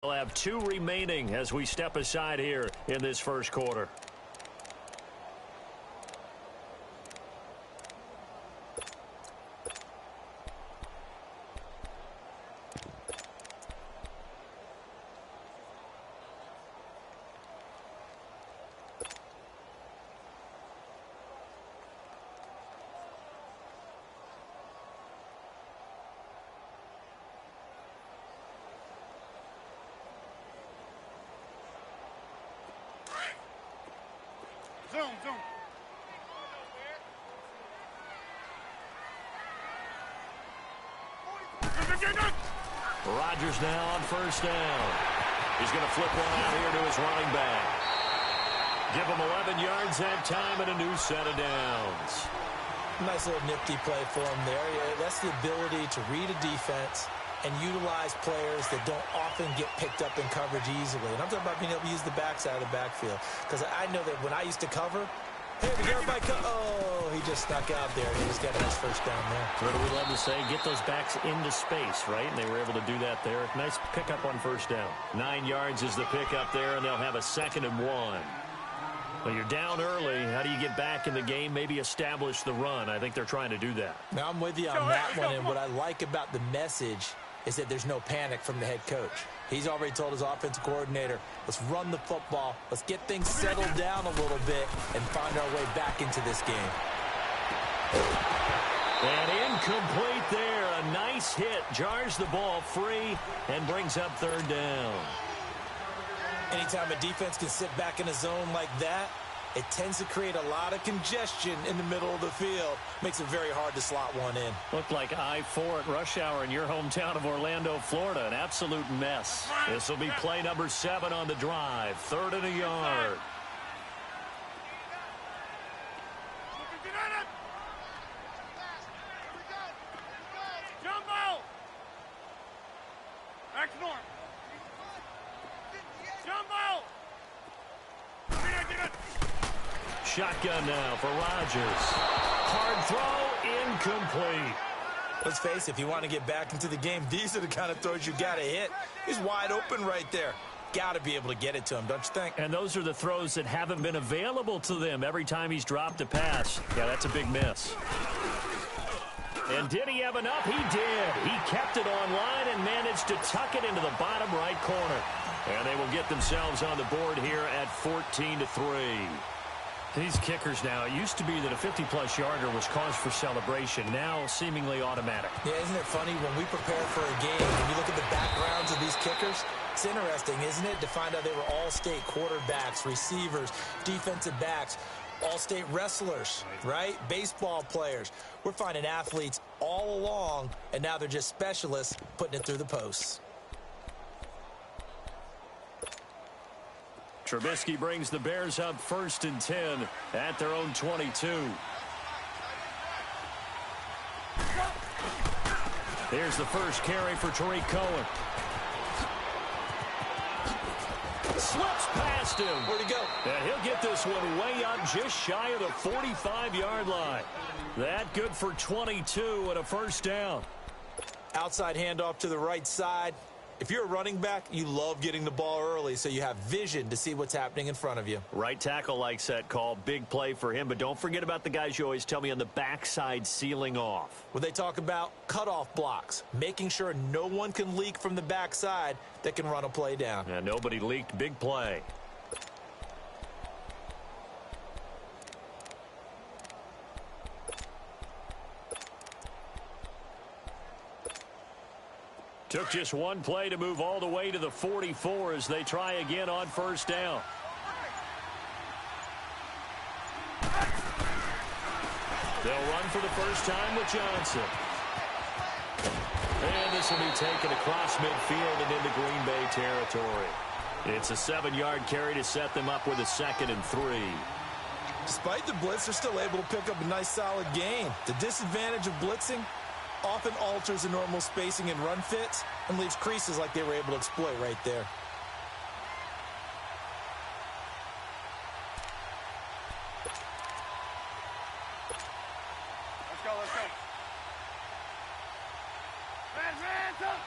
We'll have 2 remaining as we step aside here in this first quarter. Zoom. Rodgers now on first down. He's going to flip one out here to his running back. Give him 11 yards that time and a new set of downs. Nice little nifty play for him there. Yeah, that's the ability to read a defense and utilize players that don't often get picked up in coverage easily. And I'm talking about being able to use the backside of the backfield. Because I know that when I used to cover, hey, we got my he just snuck out there. He just got his first down there. What do we love to say? Get those backs into space, right? And they were able to do that there. Nice pickup on first down. 9 yards is the pickup there, and they'll have a 2nd and 1. Well, you're down early. How do you get back in the game? Maybe establish the run. I think they're trying to do that. Now, I'm with you on that one, and what I like about the message is that there's no panic from the head coach. He's already told his offensive coordinator, let's run the football, let's get things settled down a little bit and find our way back into this game. And incomplete there. A nice hit. Jars the ball free and brings up 3rd down. Anytime a defense can sit back in a zone like that, it tends to create a lot of congestion in the middle of the field. Makes it very hard to slot one in. Looked like I-4 at rush hour in your hometown of Orlando, Florida. An absolute mess. This will be play number 7 on the drive. 3rd and a yard. Shotgun now for Rodgers. Hard throw, incomplete. Let's face it, if you want to get back into the game, these are the kind of throws you got to hit. He's wide open right there. Got to be able to get it to him, don't you think? And those are the throws that haven't been available to them every time he's dropped a pass. Yeah, that's a big miss. And did he have enough? He did. He kept it on line and managed to tuck it into the bottom right corner. And they will get themselves on the board here at 14-3. These kickers now, it used to be that a 50-plus yarder was cause for celebration. Now, seemingly automatic. Yeah, isn't it funny when we prepare for a game, when you look at the backgrounds of these kickers, it's interesting, isn't it, to find out they were all-state quarterbacks, receivers, defensive backs, all-state wrestlers, right? Baseball players. We're finding athletes all along, and now they're just specialists putting it through the posts. Trubisky brings the Bears up 1st and 10 at their own 22. Here's the first carry for Tariq Cohen. Slips past him. Where'd he go? And he'll get this one way up just shy of the 45-yard line. That good for 22 and a first down. Outside handoff to the right side. If you're a running back, you love getting the ball early so you have vision to see what's happening in front of you. Right tackle likes that call. Big play for him. But don't forget about the guys you always tell me on the backside sealing off. When they talk about cutoff blocks, making sure no one can leak from the backside that can run a play down. And nobody leaked. Big play. Took just one play to move all the way to the 44 as they try again on first down. They'll run for the first time with Johnson. And this will be taken across midfield and into Green Bay territory. It's a 7-yard carry to set them up with a 2nd and 3. Despite the blitz, they're still able to pick up a nice solid gain. The disadvantage of blitzing often alters the normal spacing and run fits and leaves creases like they were able to exploit right there. Let's go. Hands up.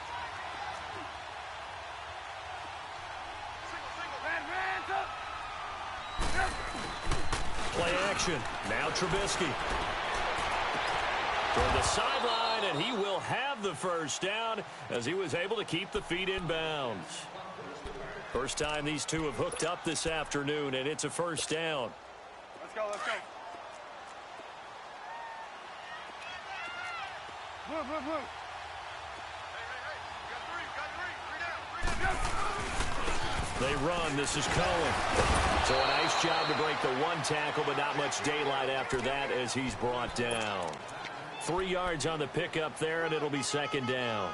Play action. Now Trubisky. Toward the sideline, and he will have the first down as he was able to keep the feet in bounds. First time these two have hooked up this afternoon, and it's a first down. Let's go, let's go. Move, move, move. They run. This is Cohen. So a nice job to break the one tackle, but not much daylight after that as he's brought down. 3 yards on the pickup there, and it'll be second down.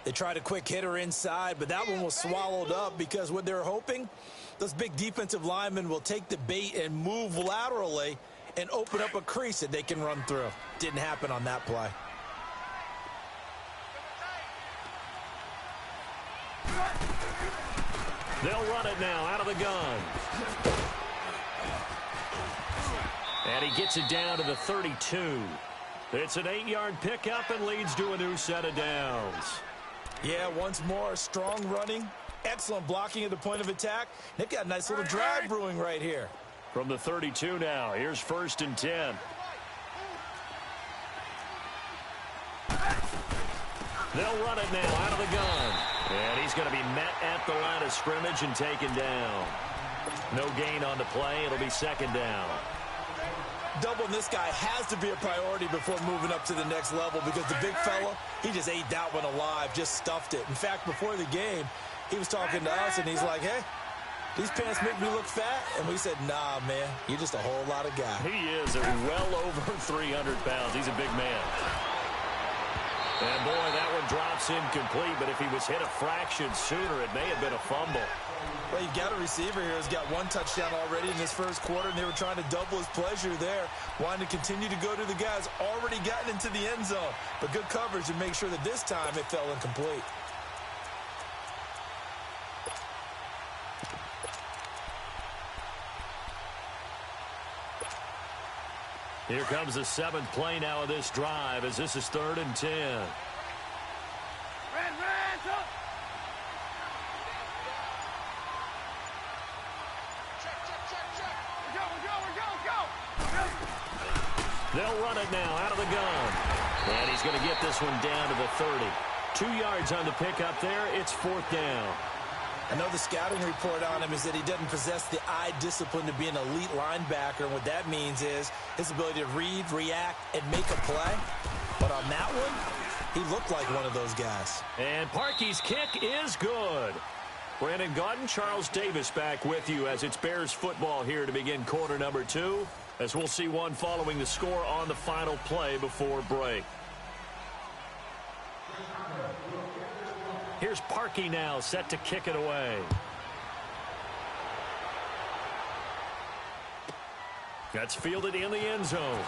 They tried a quick hitter inside, but that one was swallowed up because what they're hoping, those big defensive linemen will take the bait and move laterally and open up a crease that they can run through. Didn't happen on that play. They'll run it now out of the gun. And he gets it down to the 32. It's an 8-yard pickup and leads to a new set of downs. Yeah, once more, strong running, excellent blocking at the point of attack. They've got a nice little drive brewing right here. From the 32 now, here's 1st and 10. They'll run it now out of the gun. And he's going to be met at the line of scrimmage and taken down. No gain on the play. It'll be second down. Doubling this guy has to be a priority before moving up to the next level because the big fella, he just ate that one alive, just stuffed it. In fact, before the game, he was talking to us, and he's like, hey, these pants make me look fat. And we said, nah, man, you're just a whole lot of guy. He is well over 300 pounds. He's a big man. And, boy, that one drops incomplete, but if he was hit a fraction sooner, it may have been a fumble. Well, you've got a receiver here who's got 1 touchdown already in this first quarter, and they were trying to double his pleasure there, wanting to continue to go to the guys already gotten into the end zone. But good coverage to make sure that this time it fell incomplete. Here comes the 7th play now of this drive as this is 3rd and 10. Ran, up. They'll run it now out of the gun. And he's going to get this one down to the 30. 2 yards on the pickup there. It's 4th down. I know the scouting report on him is that he doesn't possess the eye discipline to be an elite linebacker. And what that means is his ability to read, react, and make a play. But on that one, he looked like one of those guys. And Parkey's kick is good. Brandon Gaudin, Charles Davis back with you as it's Bears football here to begin quarter number 2. As we'll see one following the score on the final play before break. Here's Parkey now set to kick it away. That's fielded in the end zone.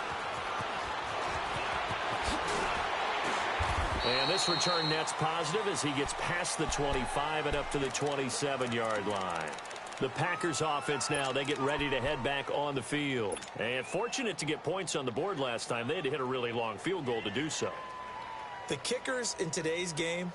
And this return net's positive as he gets past the 25 and up to the 27-yard line. The Packers offense now, they get ready to head back on the field. And fortunate to get points on the board last time. They had to hit a really long field goal to do so. The kickers in today's game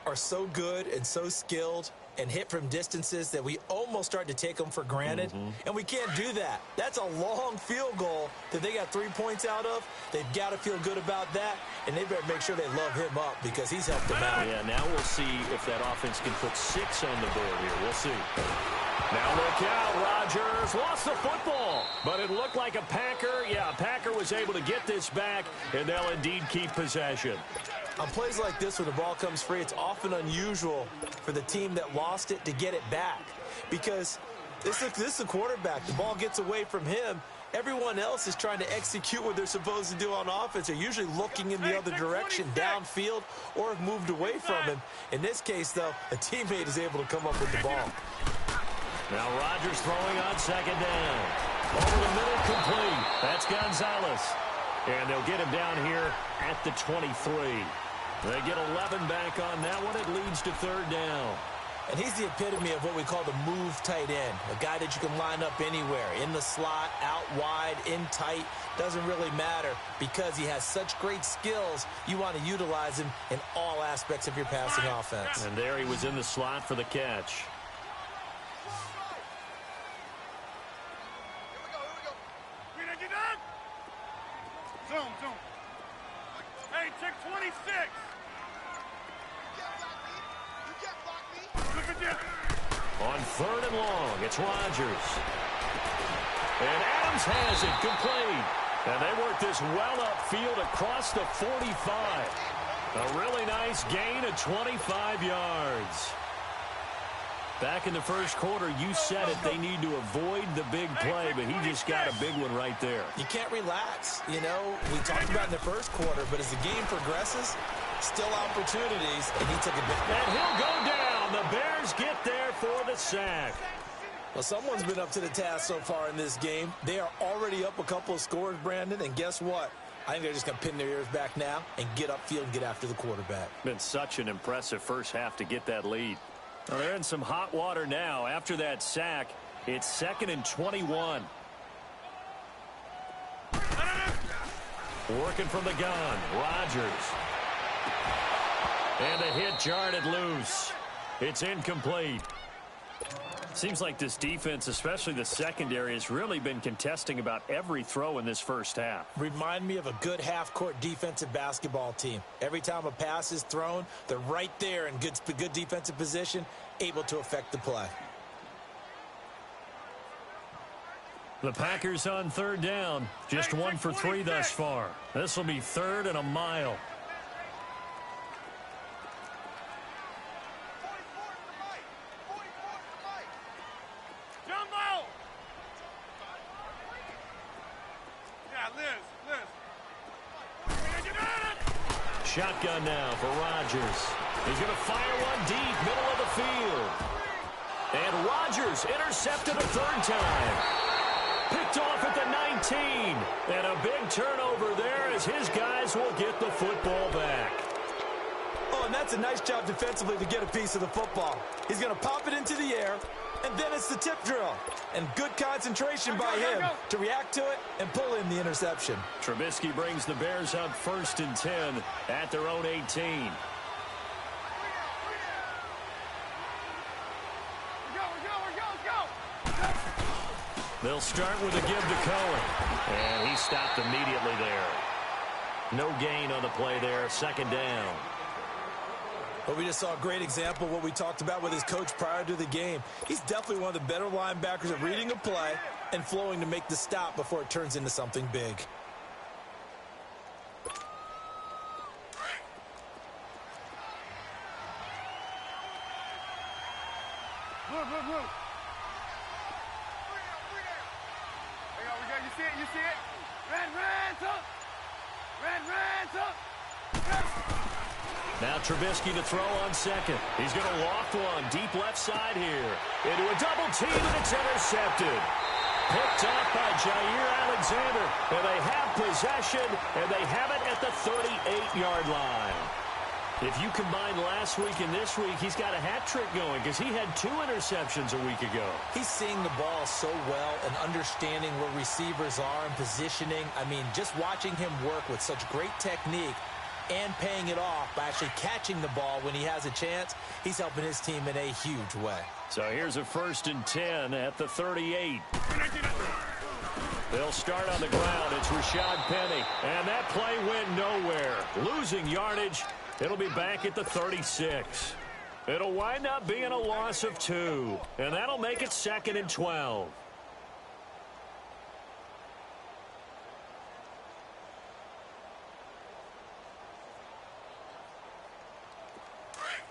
are so good and so skilled and hit from distances that we almost start to take them for granted. And we can't do that. That's a long field goal that they got 3 points out of. They've got to feel good about that, and they better make sure they love him up because he's helped them out. Yeah, now we'll see if that offense can put 6 on the board here. We'll see. Now look out, Rodgers lost the football, but it looked like a Packer. Yeah, a Packer was able to get this back, and they'll indeed keep possession. On plays like this where the ball comes free, it's often unusual for the team that lost it to get it back because this is a quarterback. The ball gets away from him. Everyone else is trying to execute what they're supposed to do on offense. They're usually looking in the other direction, downfield, or have moved away from him. In this case, though, a teammate is able to come up with the ball. Now Rodgers throwing on second down. Over the middle, complete. That's Gonzalez. And they'll get him down here at the 23. They get 11 back on that one. It leads to 3rd down. And he's the epitome of what we call the move tight end, a guy that you can line up anywhere, in the slot, out wide, in tight, doesn't really matter because he has such great skills. You want to utilize him in all aspects of your passing offense. And there he was in the slot for the catch. Zoom, zoom. Hey, check 26. Look at this. On 3rd and long, it's Rodgers. And Adams has it complete. And they work this well upfield across the 45. A really nice gain of 25 yards. Back in the first quarter, you said it, they need to avoid the big play, but he just got a big one right there. You can't relax. You know, we talked about in the first quarter, but as the game progresses, still opportunities, and he took a big one. And he'll go down. The Bears get there for the sack. Well, someone's been up to the task so far in this game. They are already up a couple of scores, Brandon, and guess what? I think they're just going to pin their ears back now and get upfield and get after the quarterback. Been such an impressive first half to get that lead. Well, they're in some hot water now. After that sack, it's 2nd and 21. Working from the gun, Rodgers. And the hit jarred it loose. It's incomplete. Seems like this defense, especially the secondary, has really been contesting about every throw in this first half. Remind me of a good half-court defensive basketball team. Every time a pass is thrown, they're right there in good defensive position, able to affect the play. The Packers on 3rd down. Just 1 for 3 thus far. This will be 3rd and a mile. Shotgun now for Rodgers. He's going to fire one deep, middle of the field. And Rodgers intercepted a 3rd time. Picked off at the 19. And a big turnover there as his guys will get the football back. Oh, and that's a nice job defensively to get a piece of the football. He's going to pop it into the air, and then it's the tip drill. And good concentration by him to react to it and pull in the interception. Trubisky brings the Bears up 1st and 10 at their own 18. They'll start with a give to Cohen. And he stopped immediately there. No gain on the play there. 2nd down. But we just saw a great example of what we talked about with his coach prior to the game. He's definitely one of the better linebackers at reading a play and flowing to make the stop before it turns into something big. Look. You see it? You see it? Red, up! Red, up! Now Trubisky to throw on 2nd. He's going to loft one deep left side here. Into a double team, and it's intercepted. Picked up by Jair Alexander. And they have possession, and they have it at the 38-yard line. If you combine last week and this week, he's got a hat trick going because he had 2 interceptions a week ago. He's seeing the ball so well and understanding where receivers are and positioning. I mean, just watching him work with such great technique and paying it off by actually catching the ball when he has a chance, he's helping his team in a huge way. So here's a 1st and 10 at the 38. They'll start on the ground. It's Rashad Penny. And that play went nowhere. Losing yardage. It'll be back at the 36. It'll wind up being a loss of 2. And that'll make it 2nd and 12.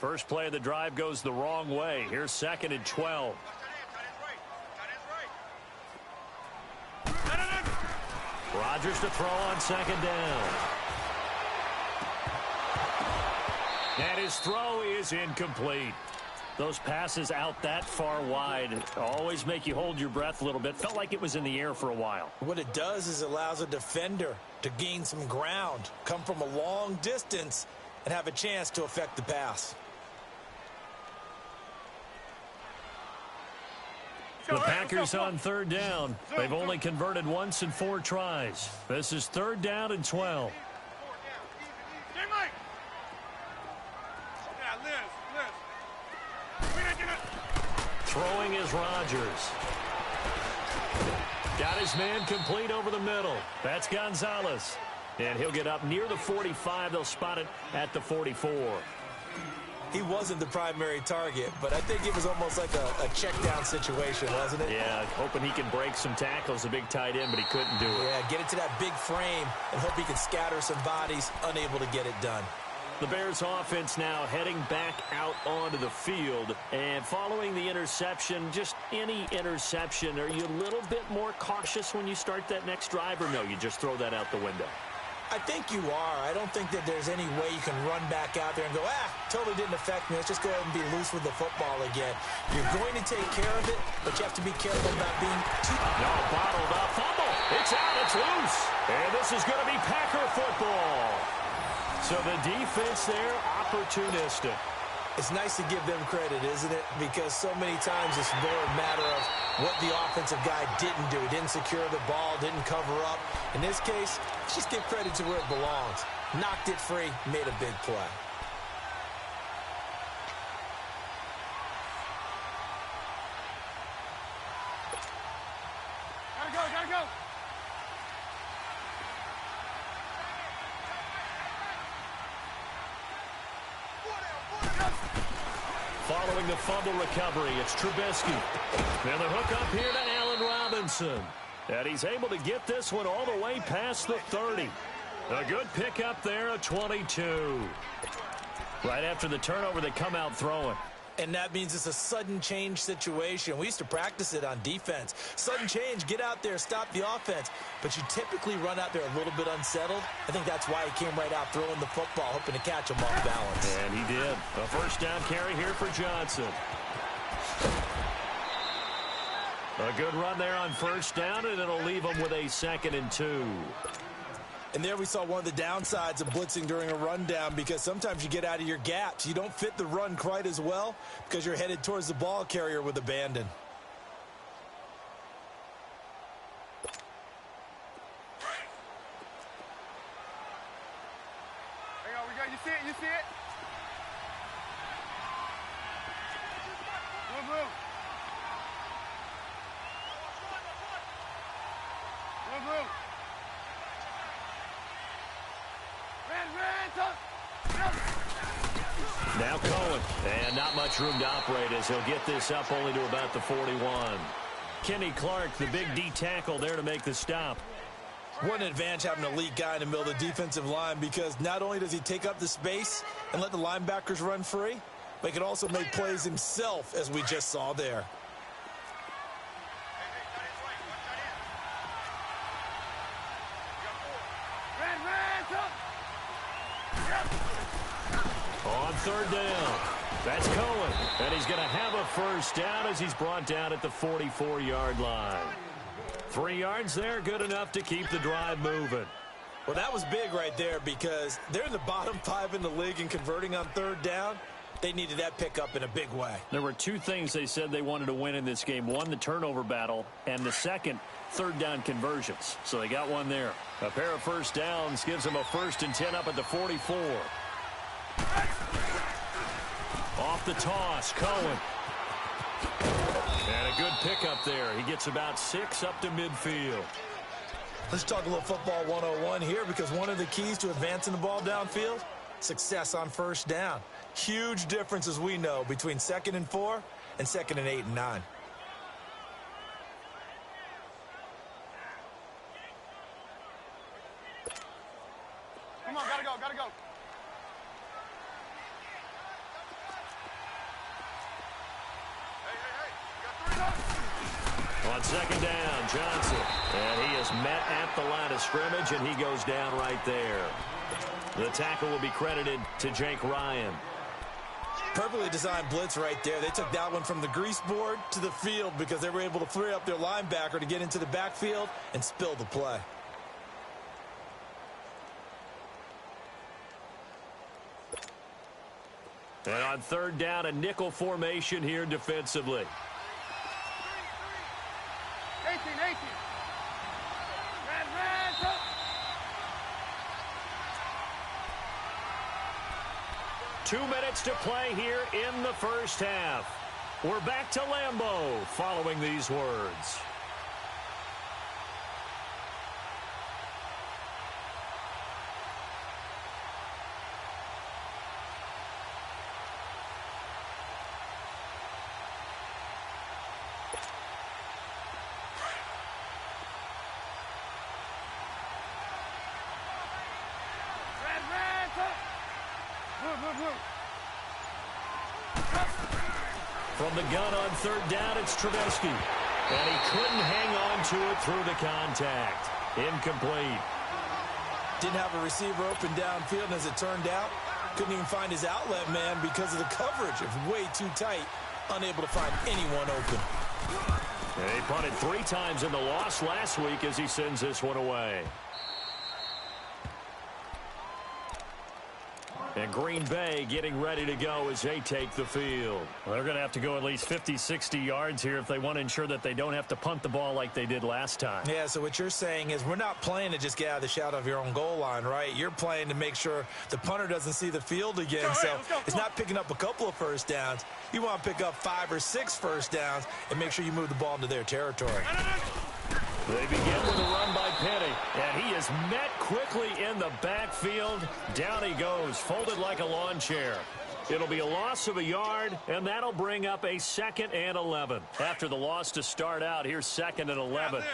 First play of the drive goes the wrong way. Here's 2nd and 12. Rodgers to throw on 2nd down. And his throw is incomplete. Those passes out that far wide always make you hold your breath a little bit. Felt like it was in the air for a while. What it does is it allows a defender to gain some ground, come from a long distance, and have a chance to affect the pass. The Packers on 3rd down. They've only converted once in 4 tries. This is 3rd down and 12. Throwing is Rodgers. Got his man complete over the middle. That's Gonzalez. And he'll get up near the 45. They'll spot it at the 44. He wasn't the primary target, but I think it was almost like a check-down situation, wasn't it? Yeah, hoping he can break some tackles, a big tight end, but he couldn't do it. Yeah, get it to that big frame and hope he can scatter some bodies, unable to get it done. The Bears offense now heading back out onto the field. And following the interception, just any interception, are you a little bit more cautious when you start that next drive, or no, you just throw that out the window? I think you are. I don't think that there's any way you can run back out there and go, totally didn't affect me. Let's just go ahead and be loose with the football again. You're going to take care of it, but you have to be careful about being too... No, bottled up. Fumble. It's out. It's loose. And this is going to be Packer football. So the defense there, opportunistic. It's nice to give them credit, isn't it? Because so many times it's more a matter of what the offensive guy didn't do. He didn't secure the ball, didn't cover up. In this case, let's just give credit to where it belongs. Knocked it free, made a big play. Gotta go, gotta go. Following the fumble recovery, it's Trubisky. And the hook up here to Allen Robinson. And he's able to get this one all the way past the 30. A good pickup there, a 22. Right after the turnover, they come out throwing. And that means it's a sudden change situation. We used to practice it on defense. Sudden change, get out there, stop the offense. But you typically run out there a little bit unsettled. I think that's why he came right out throwing the football, hoping to catch him off balance. And he did. A first down carry here for Johnson. A good run there on first down, and it'll leave him with a 2nd and 2. And there we saw one of the downsides of blitzing during a rundown, because sometimes you get out of your gaps. You don't fit the run quite as well because you're headed towards the ball carrier with abandon. Hang on, we got, you see it, you see it? Move, move. Move, move. Now Cohen, and not much room to operate as he'll get this up only to about the 41. Kenny Clark, the big D tackle there to make the stop. What an advantage having an elite guy in the middle of the defensive line, because not only does he take up the space and let the linebackers run free, but he can also make plays himself, as we just saw there. On third down, that's Cohen, and he's going to have a first down as he's brought down at the 44-yard line. 3 yards there, good enough to keep the drive moving. Well, that was big right there, because they're in the bottom 5 in the league in converting on third down. They needed that pickup in a big way. There were 2 things they said they wanted to win in this game. One, the turnover battle, and the second, third down conversions. So they got one there. A pair of first downs gives them a 1st and 10 up at the 44. Off the toss, Cohen. And a good pickup there. He gets about 6 up to midfield. Let's talk a little football 101 here, because one of the keys to advancing the ball downfield, success on first down. Huge difference, as we know, between 2nd and 4 and 2nd and 8 and 9. Come on, gotta go, gotta go. On 2nd down, Johnson. And he is met at the line of scrimmage, and he goes down right there. The tackle will be credited to Jake Ryan. Perfectly designed blitz right there. They took that one from the grease board to the field, because they were able to free up their linebacker to get into the backfield and spill the play. And on third down, a nickel formation here defensively. 18. Red, up. 2 minutes to play here in the first half. We're back to Lambeau following these words. From the gun on third down, it's Trubisky. And he couldn't hang on to it through the contact. Incomplete. Didn't have a receiver open downfield, and as it turned out, couldn't even find his outlet man because of the coverage. It was way too tight, unable to find anyone open. And he punted 3 times in the loss last week as he sends this one away. And Green Bay getting ready to go as they take the field. Well, they're going to have to go at least 50, 60 yards here if they want to ensure that they don't have to punt the ball like they did last time. Yeah, so what you're saying is we're not playing to just get out of the shadow of your own goal line, right? You're playing to make sure the punter doesn't see the field again. So it's not picking up a couple of first downs. You want to pick up 5 or 6 first downs and make sure you move the ball into their territory. They begin with a run by Penny, and he is met quickly in the backfield. Down he goes, folded like a lawn chair. It'll be a loss of a yard, and that'll bring up a 2nd and 11. After the loss to start out, here's 2nd and 11.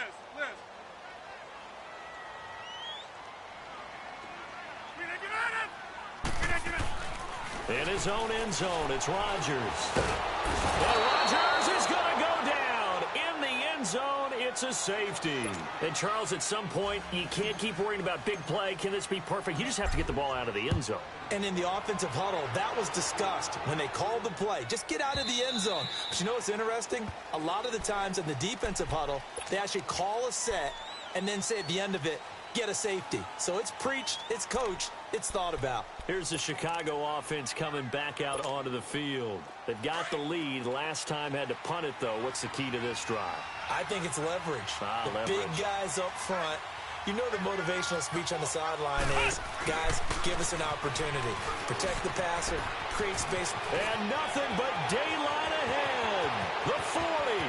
In his own end zone, it's Rodgers. And Rodgers is going to go down in the end zone. It's a safety. And, Charles, at some point, you can't keep worrying about big play. Can this be perfect? You just have to get the ball out of the end zone. And in the offensive huddle, that was discussed when they called the play. Just get out of the end zone. But you know what's interesting? A lot of the times in the defensive huddle, they actually call a set and then say at the end of it, get a safety. So it's preached, it's coached, it's thought about. Here's the Chicago offense coming back out onto the field. They've got the lead. Last time had to punt it, though. What's the key to this drive? I think it's leverage. The big guys up front. You know the motivational speech on the sideline is, guys, give us an opportunity. Protect the passer, create space. And nothing but daylight ahead. The 40,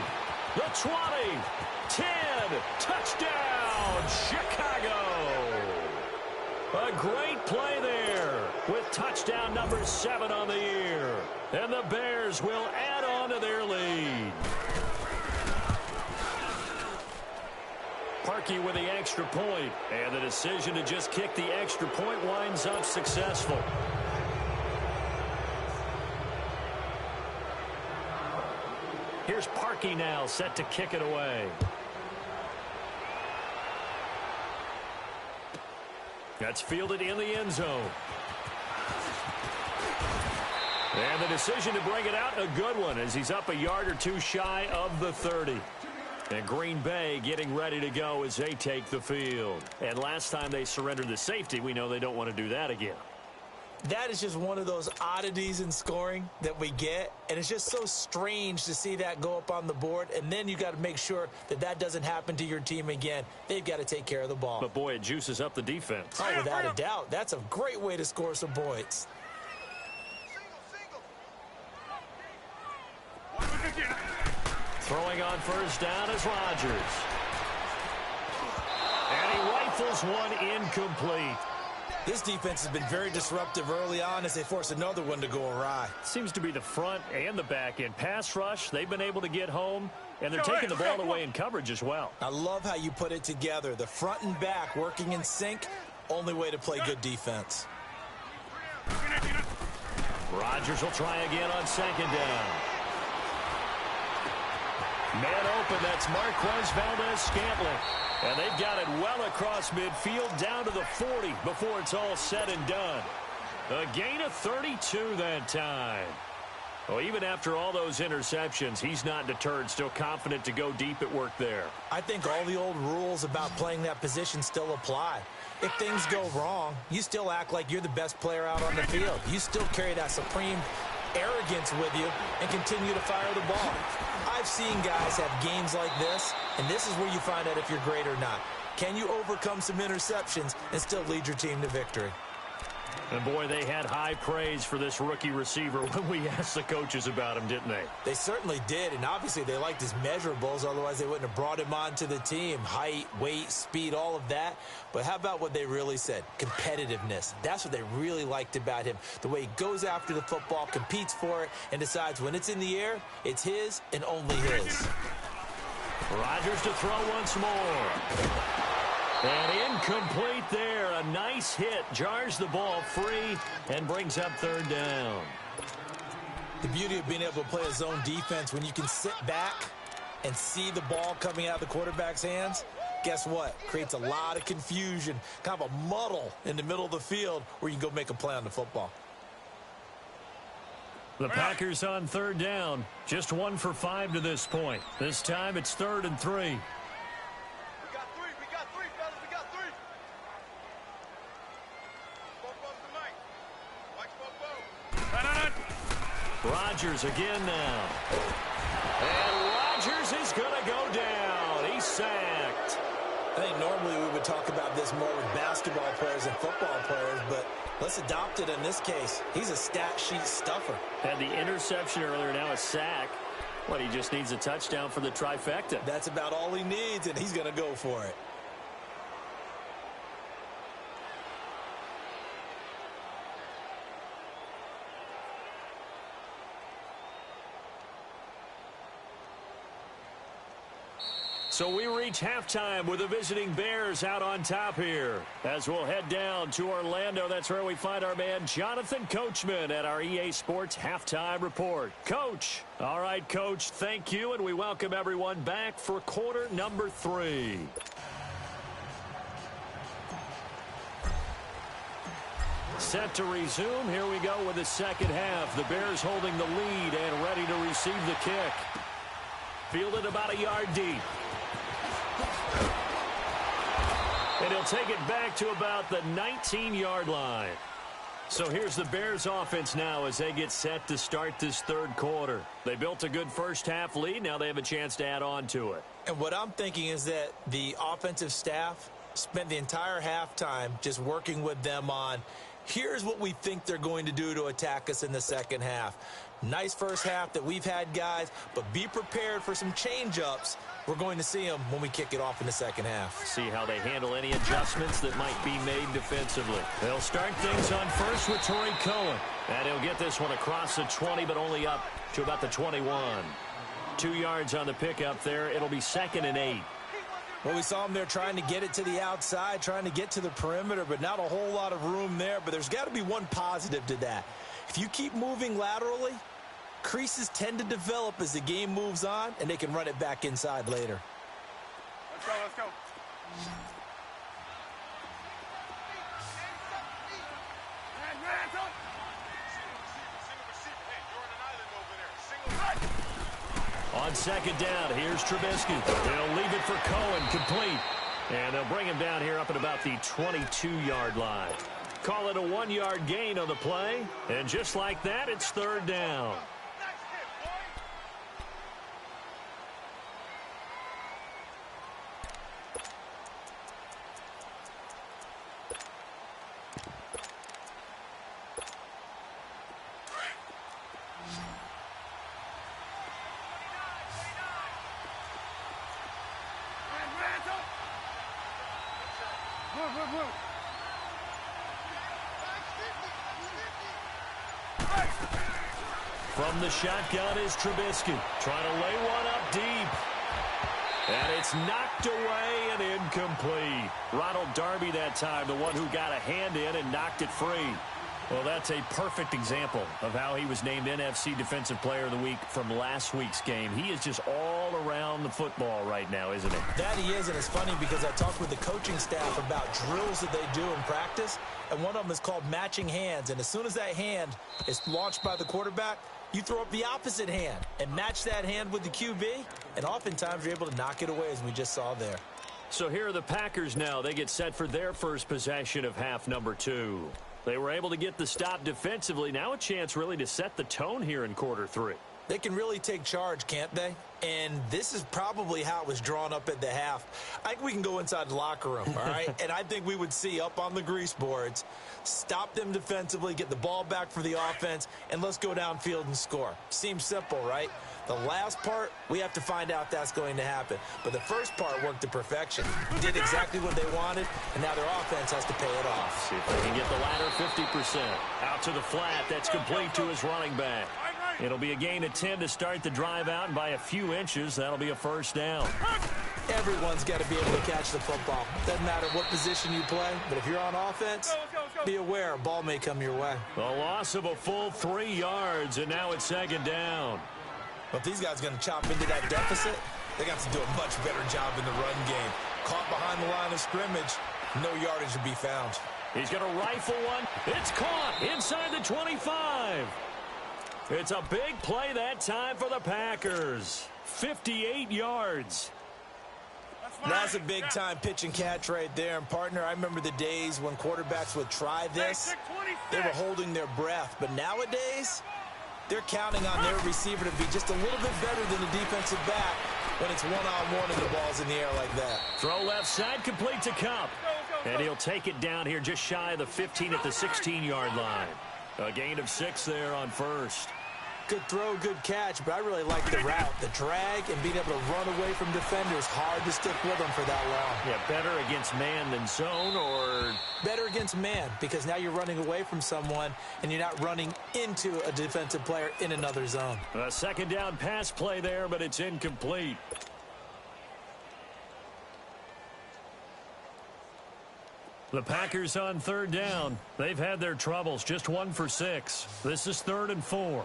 the 20, 10, touchdown, Chicago. A great play there with touchdown number 7 on the year. And the Bears will add on to their lead. Parkey with the extra point, and the decision to just kick the extra point winds up successful. Here's Parkey now, set to kick it away. That's fielded in the end zone. And the decision to bring it out, a good one, as he's up a yard or 2 shy of the 30. And Green Bay getting ready to go as they take the field. And last time they surrendered the safety, we know they don't want to do that again. That is just one of those oddities in scoring that we get. And it's just so strange to see that go up on the board. And then you got to make sure that that doesn't happen to your team again. They've got to take care of the ball. But, boy, it juices up the defense. Oh, without a doubt. That's a great way to score some points. Throwing on first down is Rodgers. And he rifles one incomplete. This defense has been very disruptive early on as they force another one to go awry. Seems to be the front and the back end. Pass rush, they've been able to get home, and they're taking the ball away in coverage as well. I love how you put it together. The front and back working in sync, only way to play good defense. Rodgers will try again on second down. Man open, that's Marquez Valdez-Scantling. And they've got it well across midfield down to the 40 before it's all said and done. A gain of 32 that time. Well, even after all those interceptions, he's not deterred, still confident to go deep at work there. I think all the old rules about playing that position still apply. If things go wrong, you still act like you're the best player out on the field. You still carry that supreme arrogance with you and continue to fire the ball. I've seen guys have games like this, and this is where you find out if you're great or not. Can you overcome some interceptions and still lead your team to victory? And, boy, they had high praise for this rookie receiver when we asked the coaches about him, didn't they? They certainly did, and obviously they liked his measurables, otherwise they wouldn't have brought him onto the team. Height, weight, speed, all of that. But how about what they really said? Competitiveness. That's what they really liked about him. The way he goes after the football, competes for it, and decides when it's in the air, it's his and only his. Rodgers to throw once more. And incomplete there. A nice hit. Jars the ball free and brings up third down. The beauty of being able to play a zone defense when you can sit back and see the ball coming out of the quarterback's hands, guess what? Creates a lot of confusion, kind of a muddle in the middle of the field where you can go make a play on the football. The Packers on third down. Just 1 for 5 to this point. This time it's 3rd and 3. We got three, fellas, we got three. Bobo's the mic. Mike's Bobo. Rodgers again now. And Rodgers is going to go down. He's sacked. I think normally we would talk about this more with basketball players and football players, but let's adopt it in this case. He's a stat sheet stuffer. Had the interception earlier, now a sack. Well, he just needs a touchdown for the trifecta. That's about all he needs, and he's going to go for it. So we reach halftime with the visiting Bears out on top here. As we'll head down to Orlando, that's where we find our man Jonathan Coachman at our EA Sports Halftime Report. Coach. All right, Coach, thank you, and we welcome everyone back for quarter number 3. Set to resume. Here we go with the second half. The Bears holding the lead and ready to receive the kick. Fielded about a yard deep. And he'll take it back to about the 19-yard line. So here's the Bears offense now as they get set to start this third quarter. They built a good first half lead. Now they have a chance to add on to it. And what I'm thinking is that the offensive staff spent the entire halftime just working with them on, here's what we think they're going to do to attack us in the second half. Nice first half that we've had, guys, but be prepared for some change-ups. We're going to see them when we kick it off in the second half. See how they handle any adjustments that might be made defensively. They'll start things on first with Torrey Cohen. And he'll get this one across the 20, but only up to about the 21. 2 yards on the pickup there. It'll be 2nd and 8. Well, we saw him there trying to get it to the outside, trying to get to the perimeter, but not a whole lot of room there. But there's got to be one positive to that. If you keep moving laterally, creases tend to develop as the game moves on, and they can run it back inside later. Let's go, let's go. On second down, here's Trubisky. They'll leave it for Cohen, complete. And they'll bring him down here up at about the 22-yard line. Call it a 1-yard gain on the play. And just like that, it's third down. From the shotgun is Trubisky, trying to lay one up deep. And it's knocked away and incomplete. Ronald Darby that time, the one who got a hand in and knocked it free. Well, that's a perfect example of how he was named NFC Defensive Player of the Week from last week's game. He is just all around the football right now, isn't he? That he is, and it's funny because I talked with the coaching staff about drills that they do in practice, and one of them is called matching hands. And as soon as that hand is launched by the quarterback, you throw up the opposite hand and match that hand with the QB, and oftentimes you're able to knock it away, as we just saw there. So here are the Packers now. They get set for their first possession of half number 2. They were able to get the stop defensively. Now a chance really to set the tone here in quarter 3. They can really take charge, can't they? And this is probably how it was drawn up at the half. I think we can go inside the locker room, all right? And I think we would see up on the grease boards, stop them defensively, get the ball back for the offense, and let's go downfield and score. Seems simple, right? The last part, we have to find out if that's going to happen. But the first part worked to perfection. Did exactly what they wanted, and now their offense has to pay it off. See if they can get the latter 50%. Out to the flat. That's complete to his running back. It'll be a gain of 10 to start the drive out, and by a few inches, that'll be a first down. Everyone's got to be able to catch the football. Doesn't matter what position you play, but if you're on offense, be aware, a ball may come your way. A loss of a full 3 yards, and now it's second down. But if these guys are going to chop into that deficit, they got to do a much better job in the run game. Caught behind the line of scrimmage, no yardage to be found. He's going to rifle one. It's caught inside the 25. It's a big play that time for the Packers. 58 yards. That's a big-time pitch and catch right there. And, partner, I remember the days when quarterbacks would try this. They were holding their breath. But nowadays, they're counting on their receiver to be just a little bit better than the defensive back when it's one-on-one and the ball's in the air like that. Throw left side, complete to Cup. And he'll take it down here just shy of the 15 at the 16-yard line. A gain of 6 there on first. Good throw, good catch, but I really like the route, the drag, and being able to run away from defenders. Hard to stick with them for that long. Yeah, better against man than zone, or? Better against man, because now you're running away from someone, and you're not running into a defensive player in another zone. A second down pass play there, but it's incomplete. The Packers on third down. They've had their troubles, just 1 for 6. This is 3rd and 4.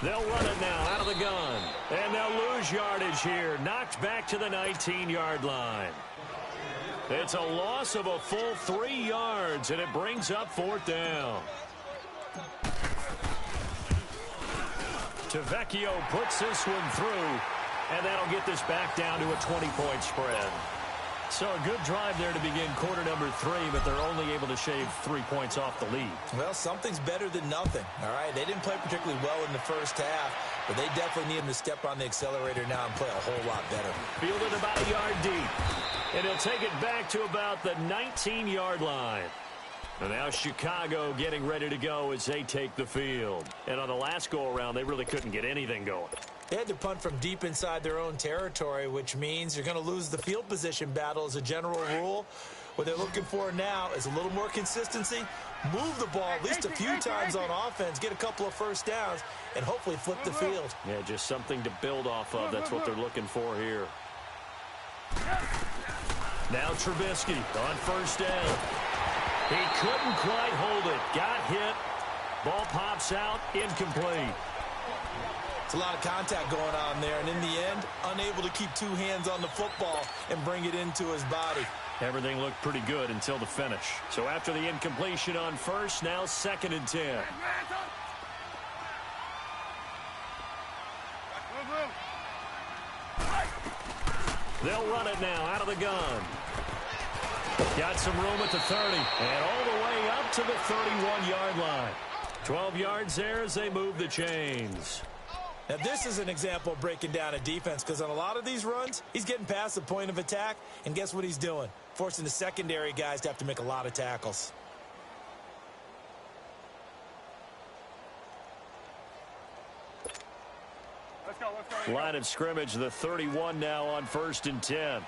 They'll run it now out of the gun. And they'll lose yardage here. Knocked back to the 19-yard line. It's a loss of a full 3 yards, and it brings up 4th down. Tavecchio puts this one through, and that'll get this back down to a 20-point spread. So a good drive there to begin quarter number 3, but they're only able to shave 3 points off the lead. Well, something's better than nothing, all right? They didn't play particularly well in the first half, but they definitely need him to step on the accelerator now and play a whole lot better. Fielded about a yard deep, and he'll take it back to about the 19-yard line. And now Chicago getting ready to go as they take the field. And on the last go-around, they really couldn't get anything going. They had to punt from deep inside their own territory, which means you're going to lose the field position battle as a general rule. What they're looking for now is a little more consistency, move the ball at least a few times on offense, get a couple of first downs, and hopefully flip the field. Yeah, just something to build off of. That's what they're looking for here. Now Trubisky on first down. He couldn't quite hold it. Got hit. Ball pops out. Incomplete. It's a lot of contact going on there, and in the end, unable to keep 2 hands on the football and bring it into his body. Everything looked pretty good until the finish. So after the incompletion on first, now 2nd and 10. They'll run it now out of the gun. Got some room at the 30, and all the way up to the 31-yard line. 12 yards there as they move the chains. Now, this is an example of breaking down a defense, because on a lot of these runs, he's getting past the point of attack, and guess what he's doing? Forcing the secondary guys to have to make a lot of tackles. Let's go. Line of scrimmage, the 31 now on 1st and 10.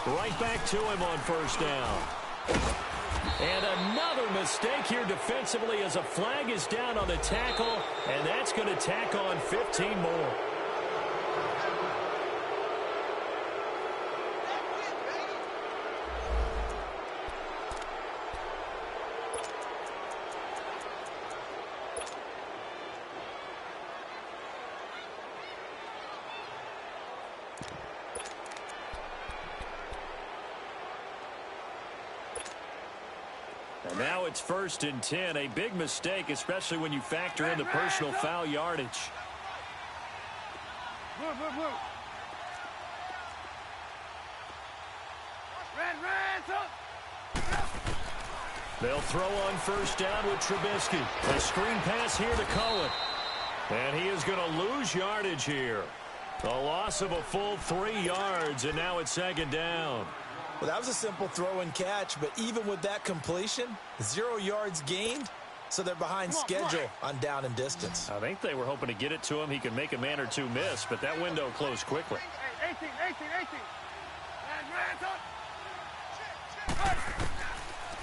Right back to him on first down. And another mistake here defensively as a flag is down on the tackle, and that's going to tack on 15 more. And now it's 1st and 10, a big mistake, especially when you factor in the personal foul yardage. Move. They'll throw on first down with Trubisky. A screen pass here to Cohen. And he is going to lose yardage here. A loss of a full 3 yards, and now it's 2nd down. Well, that was a simple throw and catch, but even with that completion, 0 yards gained, so they're behind schedule on down and distance. I think they were hoping to get it to him. He could make a man or two miss, but that window closed quickly. 18.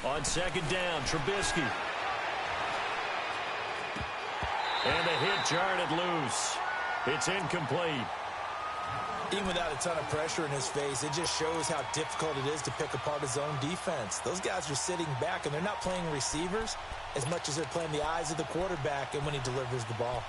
On 2nd down, Trubisky. And the hit jarred it loose. It's incomplete. Even without a ton of pressure in his face, it just shows how difficult it is to pick apart his own defense. Those guys are sitting back, and they're not playing receivers as much as they're playing the eyes of the quarterback and when he delivers the ball.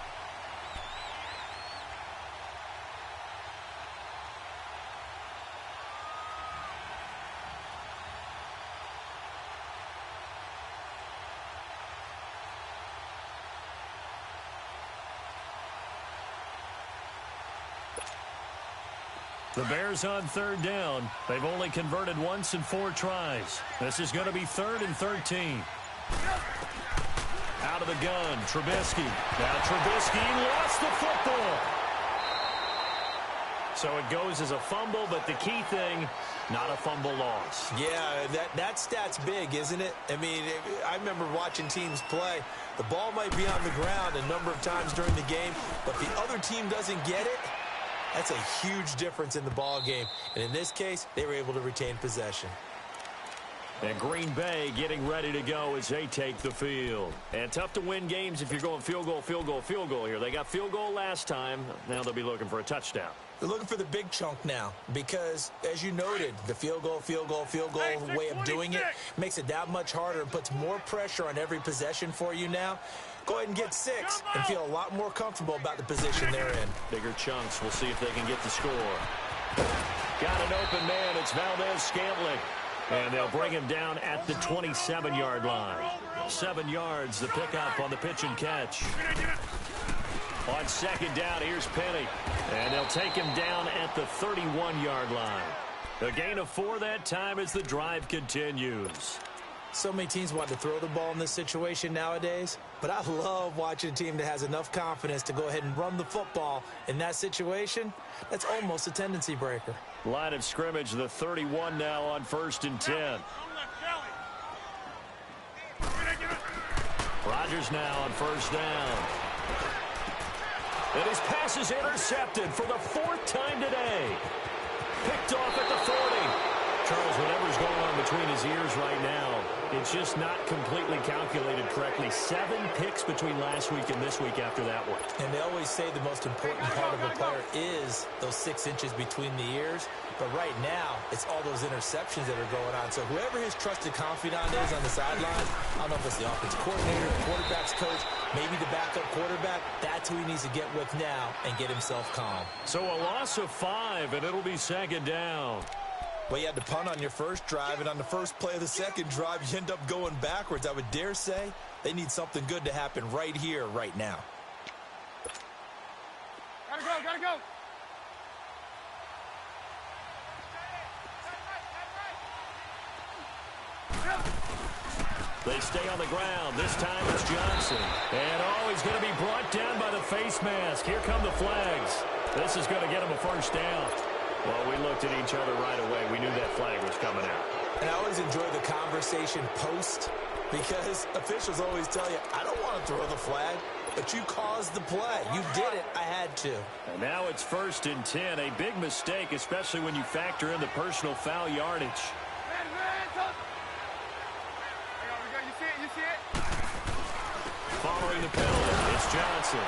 The Bears on third down. They've only converted once in 4 tries. This is going to be 3rd and 13. Out of the gun, Trubisky. Now Trubisky lost the football. So it goes as a fumble, but the key thing, not a fumble loss. Yeah, that stat's big, isn't it? I mean, I remember watching teams play. The ball might be on the ground a number of times during the game, but the other team doesn't get it. That's a huge difference in the ball game. And in this case, they were able to retain possession. And Green Bay getting ready to go as they take the field. And tough to win games if you're going field goal, field goal, field goal here. They got field goal last time. Now they'll be looking for a touchdown. They're looking for the big chunk now because, as you noted, the field goal way of doing it makes it that much harder and puts more pressure on every possession for you now. Go ahead and get 6 and feel a lot more comfortable about the position they're in. Bigger chunks. We'll see if they can get the score. Got an open man. It's Valdez-Scantling. And they'll bring him down at the 27-yard line. 7 yards, the pickup on the pitch and catch. On second down, here's Penny. And they'll take him down at the 31-yard line. A gain of 4 that time as the drive continues. So many teams want to throw the ball in this situation nowadays, but I love watching a team that has enough confidence to go ahead and run the football in that situation. That's almost a tendency breaker. Line of scrimmage, the 31 now on 1st and 10. Rodgers now on 1st down. And his pass is intercepted for the 4th time today. Picked off at the 40. Charles, whatever's going on between his ears right now, it's just not completely calculated correctly. 7 picks between last week and this week after that one. And they always say the most important part of a player is those 6 inches between the ears. But right now, it's all those interceptions that are going on. So whoever his trusted confidant is on the sideline, I don't know if it's the offensive coordinator, the quarterback's coach, maybe the backup quarterback, that's who he needs to get with now and get himself calm. So a loss of 5, and it'll be 2nd down. Well, you had to punt on your first drive, and on the first play of the second drive, you end up going backwards. I would dare say they need something good to happen right here, right now. Gotta go, gotta go. They stay on the ground. This time it's Johnson. And he's going to be brought down by the face mask. Here come the flags. This is going to get him a 1st down. Well, we looked at each other right away. We knew that flag was coming out. And I always enjoy the conversation post because officials always tell you, I don't want to throw the flag, but you caused the play. You did it. I had to. And now it's 1st and 10. A big mistake, especially when you factor in the personal foul yardage. You see it? Following the penalty, it's Johnson.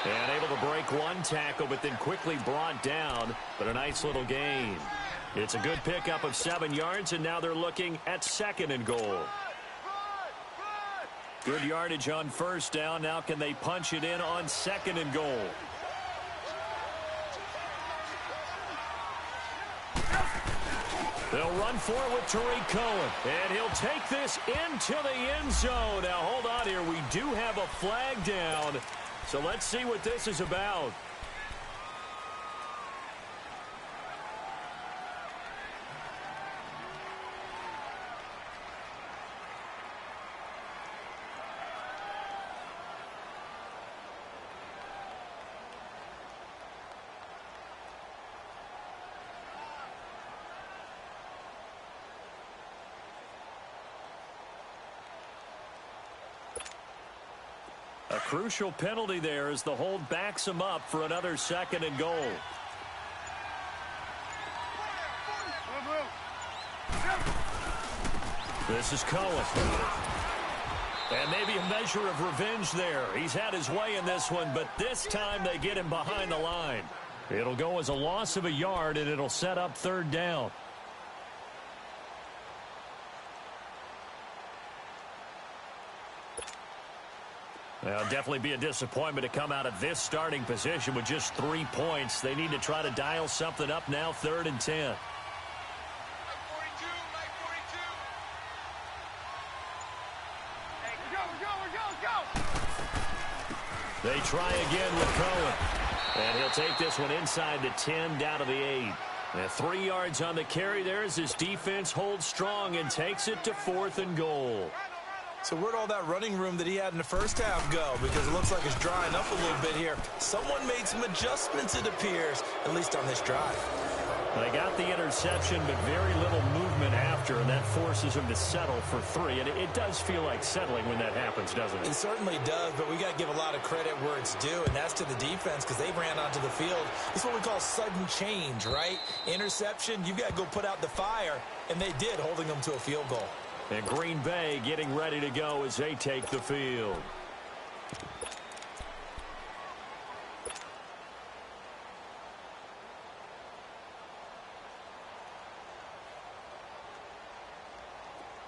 And able to break 1 tackle, but then quickly brought down. But a nice little gain. It's a good pickup of 7 yards, and now they're looking at 2nd and goal. Good yardage on 1st down. Now can they punch it in on 2nd and goal? They'll run for it with Tariq Cohen. And he'll take this into the end zone. Now, hold on here. We do have a flag down. So let's see what this is about. A crucial penalty there as the hold backs him up for another 2nd and goal. This is Cohen. And maybe a measure of revenge there. He's had his way in this one, but this time they get him behind the line. It'll go as a loss of a yard, and it'll set up third down. Well, definitely be a disappointment to come out of this starting position with just 3 points. They need to try to dial something up now, 3rd and 10. They try again with Cohen. And he'll take this one inside the 10, down to the 8. And 3 yards on the carry there as his defense holds strong and takes it to 4th and goal. So where'd all that running room that he had in the first half go? Because it looks like it's drying up a little bit here. Someone made some adjustments, it appears, at least on this drive. They got the interception, but very little movement after, and that forces him to settle for 3. And it does feel like settling when that happens, doesn't it? It certainly does, but we got to give a lot of credit where it's due, and that's to the defense because they ran onto the field. It's what we call sudden change, right? Interception, you've got to go put out the fire, and they did, holding them to a field goal. And Green Bay getting ready to go as they take the field.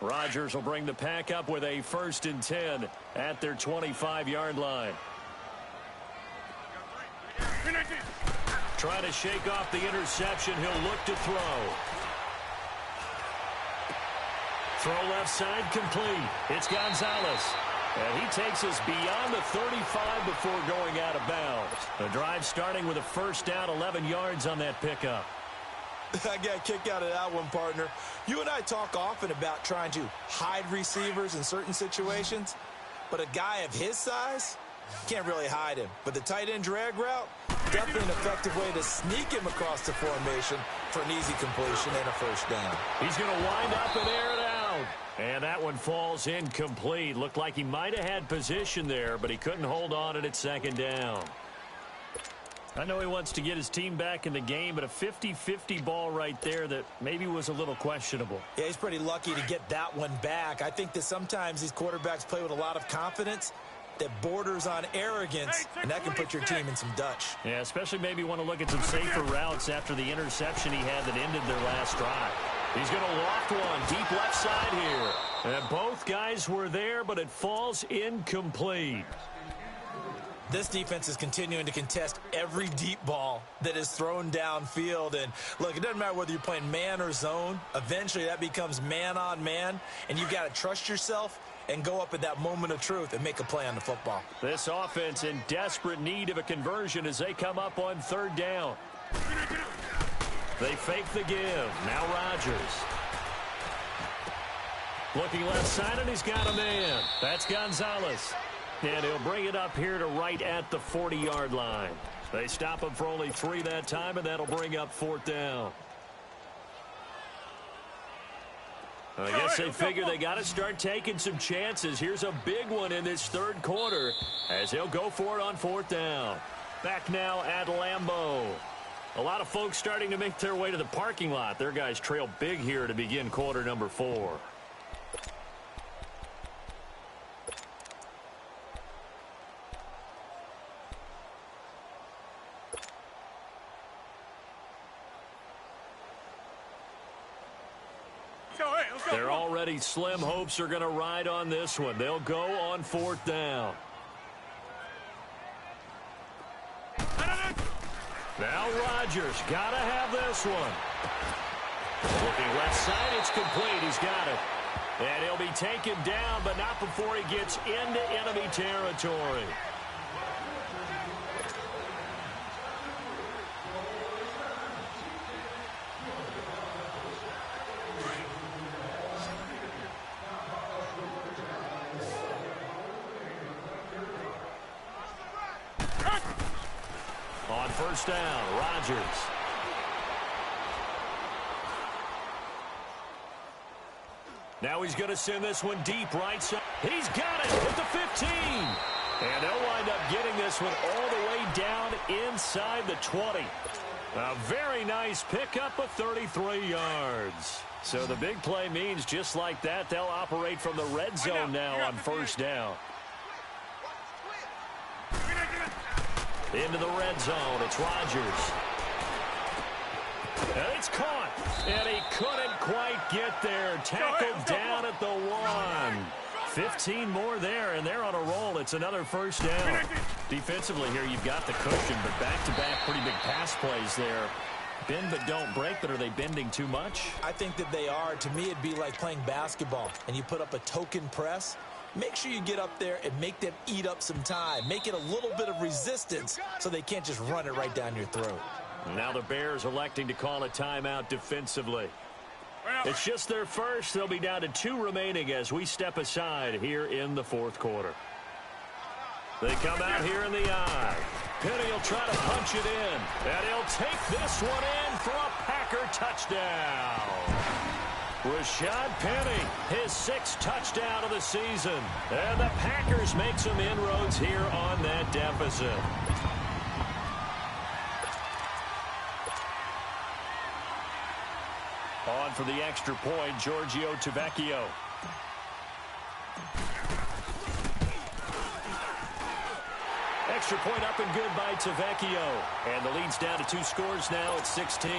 Rodgers will bring the pack up with a 1st and 10 at their 25-yard line. Trying to shake off the interception. He'll look to throw. Throw left side complete. It's Gonzalez. And he takes us beyond the 35 before going out of bounds. The drive starting with a 1st down, 11 yards on that pickup. I got a kick out of that one, partner. You and I talk often about trying to hide receivers in certain situations, but a guy of his size can't really hide him. But the tight end drag route, definitely an effective way to sneak him across the formation for an easy completion and a 1st down. He's going to wind up and air it out. And that one falls incomplete. Looked like he might have had position there, but he couldn't hold on it at 2nd down. I know he wants to get his team back in the game, but a 50-50 ball right there that maybe was a little questionable. Yeah, he's pretty lucky to get that one back. I think that sometimes these quarterbacks play with a lot of confidence that borders on arrogance, and that can put your team in some Dutch. Yeah, especially maybe want to look at some safer routes after the interception he had that ended their last drive. He's going to loft one deep left side here. And both guys were there, but it falls incomplete. This defense is continuing to contest every deep ball that is thrown downfield. And, look, it doesn't matter whether you're playing man or zone. Eventually, that becomes man-on-man, and you've got to trust yourself and go up at that moment of truth and make a play on the football. This offense in desperate need of a conversion as they come up on 3rd down. They fake the give. Now Rodgers. Looking left side, and he's got a man. That's Gonzalez. And he'll bring it up here to right at the 40-yard line. They stop him for only 3 that time, and that'll bring up 4th down. I guess they figure they got to start taking some chances. Here's a big one in this 3rd quarter as he'll go for it on 4th down. Back now at Lambeau. A lot of folks starting to make their way to the parking lot. Their guys trail big here to begin quarter number 4. Their already slim hopes are going to ride on this one. They'll go on 4th down. Now Rodgers got to have this one. Looking left side, it's complete. He's got it. And he'll be taken down, but not before he gets into enemy territory. On 1st down, Rodgers. Now he's going to send this one deep right side. He's got it at the 15. And they'll wind up getting this one all the way down inside the 20. A very nice pickup of 33 yards. So the big play means just like that, they'll operate from the red zone now on 1st down. Into the red zone, it's Rodgers. And it's caught. And he couldn't quite get there. Tackled down at the 1. 15 more there, and they're on a roll. It's another first down. Defensively here, you've got the cushion, but back-to-back pretty big pass plays there. Bend but don't break, but are they bending too much? I think that they are. To me, it'd be like playing basketball, and you put up a token press. Make sure you get up there and make them eat up some time. Make it a little bit of resistance so they can't just run it right down your throat. Now the Bears electing to call a timeout defensively. It's just their first. They'll be down to 2 remaining as we step aside here in the fourth quarter. They come out here in the eye. Penny will try to punch it in. And he'll take this one in for a Packer touchdown. Rashad Penny, his 6th touchdown of the season. And the Packers make some inroads here on that deficit. On for the extra point, Giorgio Tavecchio. Extra point up and good by Tavecchio. And the lead's down to 2 scores now at 16.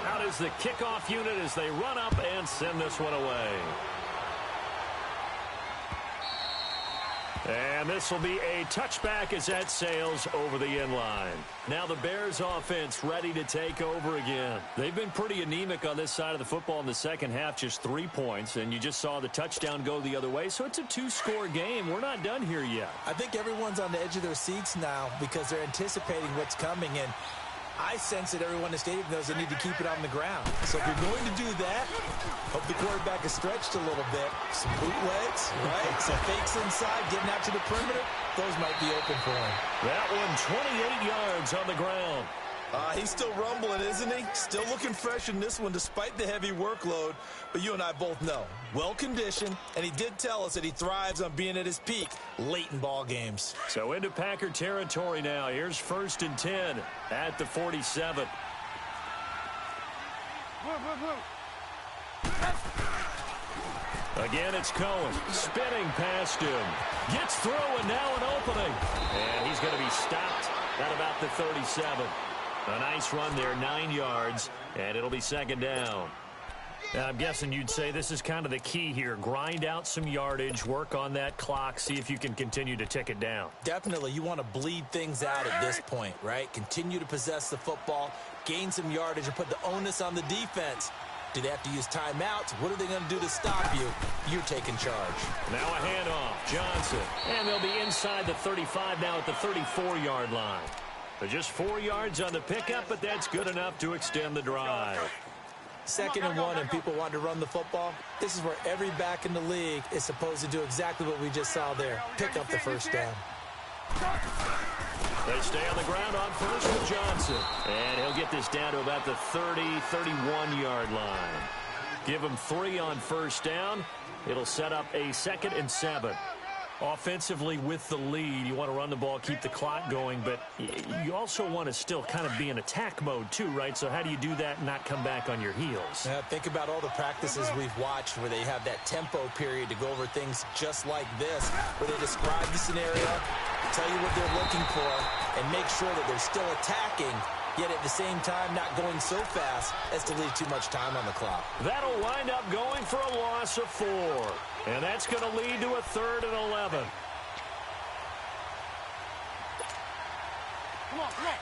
Out is the kickoff unit as they run up and send this one away. And this will be a touchback as that sails over the end line. Now the Bears offense ready to take over again. They've been pretty anemic on this side of the football in the second half, just 3 points, and you just saw the touchdown go the other way, so it's a 2-score game. We're not done here yet. I think everyone's on the edge of their seats now because they're anticipating what's coming, and I sense that everyone in the stadium knows they need to keep it on the ground. So if you're going to do that, hope the quarterback is stretched a little bit. Some bootlegs, right? Some fakes inside, getting out to the perimeter. Those might be open for him. That one 28 yards on the ground. He's still rumbling, isn't he? Still looking fresh in this one despite the heavy workload. But you and I both know, well-conditioned, and he did tell us that he thrives on being at his peak late in ball games. So into Packer territory now. Here's 1st and 10 at the 47. Again, it's Cohen spinning past him. Gets through and now an opening. And he's going to be stopped at about the 37. A nice run there, 9 yards, and it'll be 2nd down. Now, I'm guessing you'd say this is kind of the key here. Grind out some yardage, work on that clock, see if you can continue to tick it down. Definitely. You want to bleed things out at this point, right? Continue to possess the football, gain some yardage, and put the onus on the defense. Do they have to use timeouts? What are they going to do to stop you? You're taking charge. Now a handoff, Johnson. And they'll be inside the 35 now at the 34-yard line. They're just 4 yards on the pickup, but that's good enough to extend the drive. 2nd and 1 and people want to run the football. This is where every back in the league is supposed to do exactly what we just saw there. Pick up the first down. They stay on the ground on first with Johnson. And he'll get this down to about the 30, 31-yard line. Give him 3 on first down. It'll set up a 2nd and 7. Offensively with the lead, you want to run the ball, keep the clock going, but you also want to still kind of be in attack mode too, right? So how do you do that and not come back on your heels? Yeah, think about all the practices we've watched where they have that tempo period to go over things just like this, where they describe the scenario, tell you what they're looking for, and make sure that they're still attacking, yet at the same time not going so fast as to leave too much time on the clock. That'll wind up going for a loss of 4. And that's going to lead to a 3rd and 11. Come on, come on.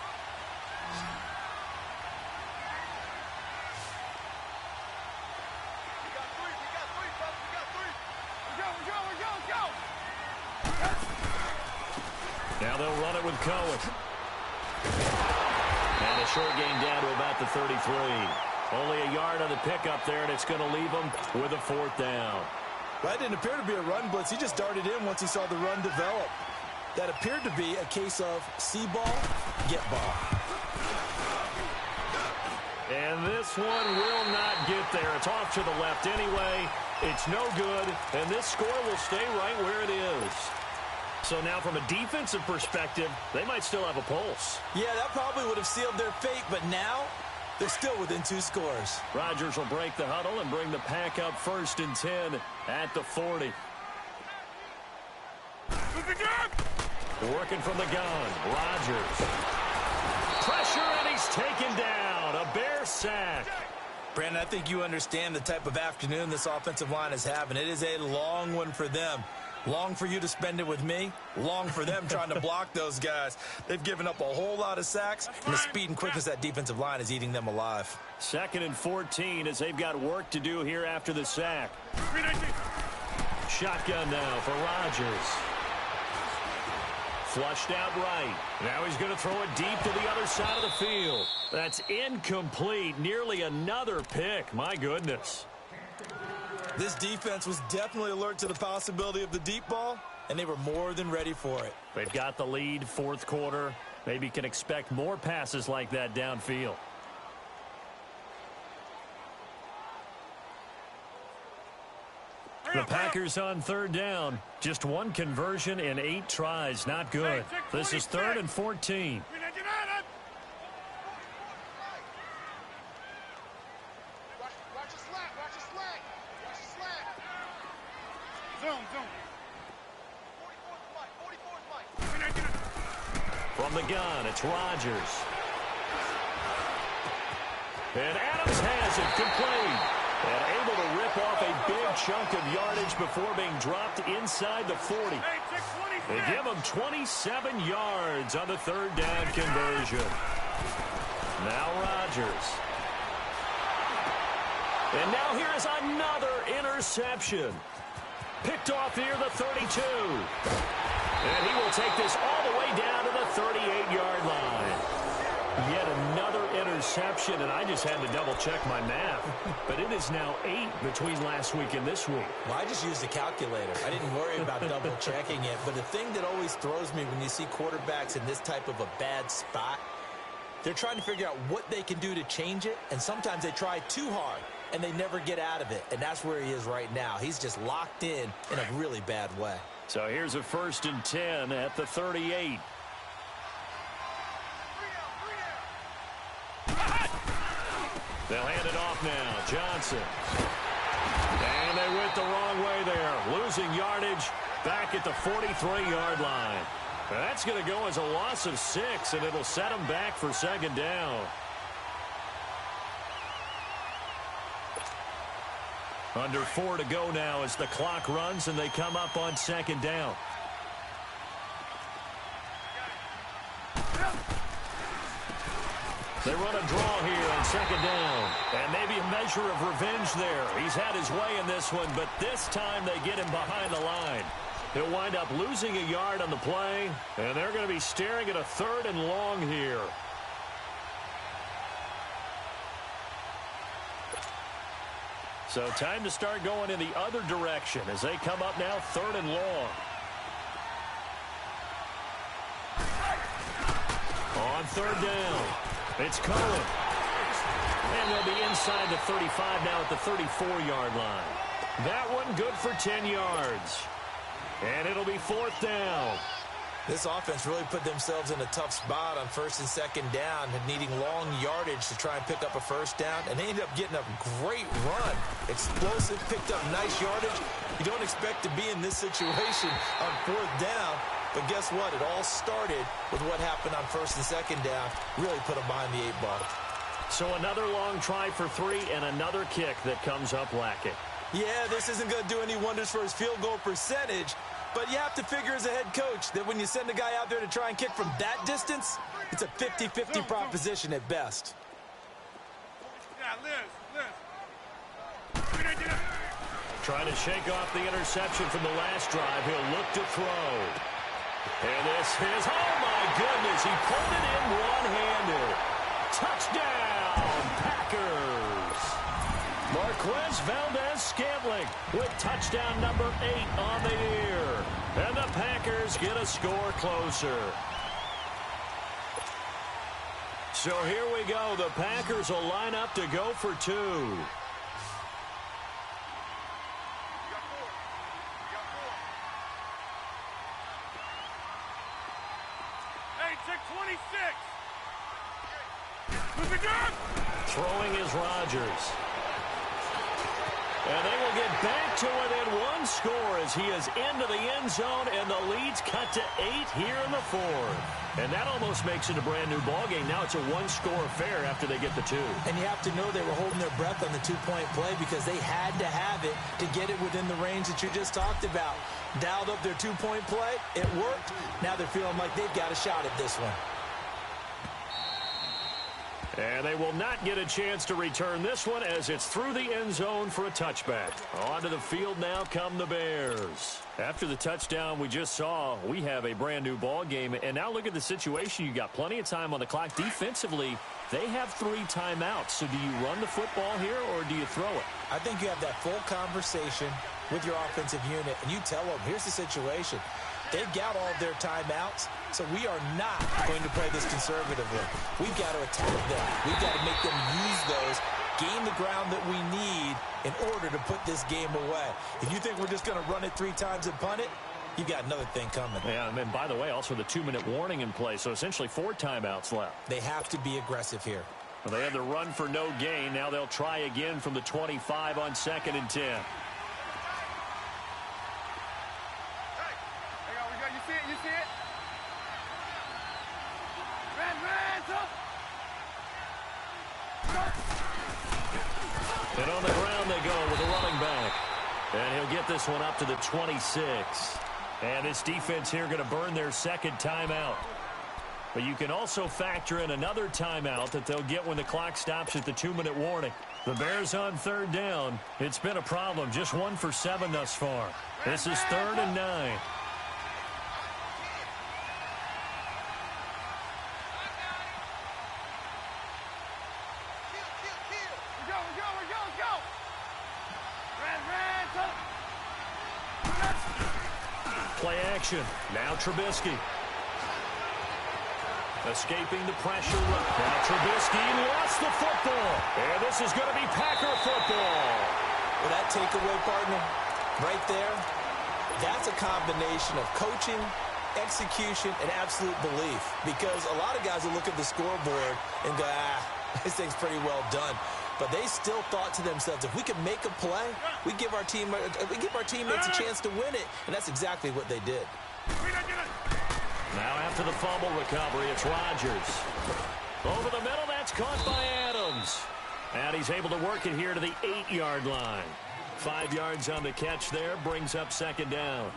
We got 3, brother, we got 3. Let's go. Now they'll run it with Cohen. And a short gain down to about the 33. Only a yard on the pickup there, and it's going to leave them with a 4th down. That didn't appear to be a run blitz. He just darted in once he saw the run develop. That appeared to be a case of see ball, get ball. And this one will not get there. It's off to the left anyway. It's no good, and this score will stay right where it is. So now from a defensive perspective, they might still have a pulse. Yeah, that probably would have sealed their fate, but now they're still within 2 scores. Rodgers will break the huddle and bring the Pack up 1st and 10 at the 40. Working from the gun, Rodgers. pressure, and he's taken down. A Bear sack. Brandon, I think you understand the type of afternoon this offensive line is having. It is a long one for them. Long for you to spend it with me. Long for them trying to block those guys. They've given up a whole lot of sacks, and the speed and quickness of that defensive line is eating them alive. 2nd and 14 as they've got work to do here after the sack. Shotgun now for Rodgers. Flushed out right. Now he's going to throw it deep to the other side of the field. That's incomplete. Nearly another pick. My goodness. This defense was definitely alert to the possibility of the deep ball, and they were more than ready for it. They've got the lead, 4th quarter. Maybe can expect more passes like that downfield. The Packers on 3rd down. Just 1 conversion in 8 tries. Not good. This is 3rd and 14. From the gun, it's Rodgers. And Adams has it complete. And able to rip off a big chunk of yardage before being dropped inside the 40. They give him 27 yards on the 3rd down conversion. Now Rodgers. And now here is another interception. Picked off near the 32. And he will take this all the way down to the 38-yard line. Yet another interception, and I just had to double-check my math. But it is now 8 between last week and this week. Well, I just used a calculator. I didn't worry about double-checking it. But the thing that always throws me when you see quarterbacks in this type of a bad spot, they're trying to figure out what they can do to change it, and sometimes they try too hard, and they never get out of it. And that's where he is right now. He's just locked in a really bad way. So here's a 1st and 10 at the 38. They'll hand it off now. Johnson. And they went the wrong way there. Losing yardage back at the 43-yard line. That's going to go as a loss of 6, and it'll set them back for 2nd down. Under 4 to go now as the clock runs, and they come up on 2nd down. They run a draw here on 2nd down. And maybe a measure of revenge there. He's had his way in this one, but this time they get him behind the line. He'll wind up losing a yard on the play, and they're going to be staring at a 3rd and long here. So time to start going in the other direction as they come up now 3rd and long. On 3rd down, it's Cohen. And they'll be inside the 35 now at the 34-yard line. That one good for 10 yards. And it'll be 4th down. This offense really put themselves in a tough spot on 1st and 2nd down, needing long yardage to try and pick up a 1st down, and they ended up getting a great run. Explosive, picked up nice yardage. You don't expect to be in this situation on 4th down, but guess what? It all started with what happened on 1st and 2nd down. Really put them behind the 8 ball. So another long try for 3 and another kick that comes up lacking. Yeah, this isn't going to do any wonders for his field goal percentage, but you have to figure as a head coach that when you send a guy out there to try and kick from that distance, it's a 50-50 proposition at best. Trying to shake off the interception from the last drive. He'll look to throw. And this is, oh my goodness, he pulled it in one-handed. Touchdown, Packers. Marquez Valdez-Scantling with touchdown number 8 on the year. And the Packers get a score closer. So here we go. The Packers will line up to go for 2. Hey, 26. Throwing is Rodgers. And they will get back to within one score as he is into the end zone, and the lead's cut to 8 here in the fourth. And that almost makes it a brand-new ballgame. Now it's a one-score affair after they get the 2. And you have to know they were holding their breath on the two-point play because they had to have it to get it within the range that you just talked about. Dialed up their two-point play. It worked. Now they're feeling like they've got a shot at this one. And they will not get a chance to return this one as it's through the end zone for a touchback. Onto the field now come the Bears. After the touchdown we just saw, we have a brand new ball game. And now look at the situation. You got plenty of time on the clock. Defensively, they have 3 timeouts. So do you run the football here or do you throw it? I think you have that full conversation with your offensive unit, and you tell them, here's the situation. They've got all of their timeouts, so we are not going to play this conservatively. We've got to attack them. We've got to make them use those, gain the ground that we need in order to put this game away. If you think we're just going to run it 3 times and punt it, you've got another thing coming. Yeah, and by the way, also the 2-minute warning in play, so essentially 4 timeouts left. They have to be aggressive here. Well, they had the run for no gain. Now they'll try again from the 25 on 2nd and 10. You see it? And on the ground they go with a running back. And he'll get this one up to the 26. And this defense here going to burn their 2nd timeout. But you can also factor in another timeout that they'll get when the clock stops at the 2-minute warning. The Bears on 3rd down. It's been a problem. Just 1 for 7 thus far. This is 3rd and 9. Play action. Now Trubisky. Escaping the pressure. Now Trubisky lost the football. And this is going to be Packer football. Well, that takeaway, partner, right there, that's a combination of coaching, execution, and absolute belief. Because a lot of guys will look at the scoreboard and go, this thing's pretty well done. But they still thought to themselves, if we can make a play, we give our teammates a chance to win it. And that's exactly what they did. Now after the fumble recovery, it's Rodgers. Over the middle, that's caught by Adams. And he's able to work it here to the 8-yard line. 5 yards on the catch there, brings up 2nd down.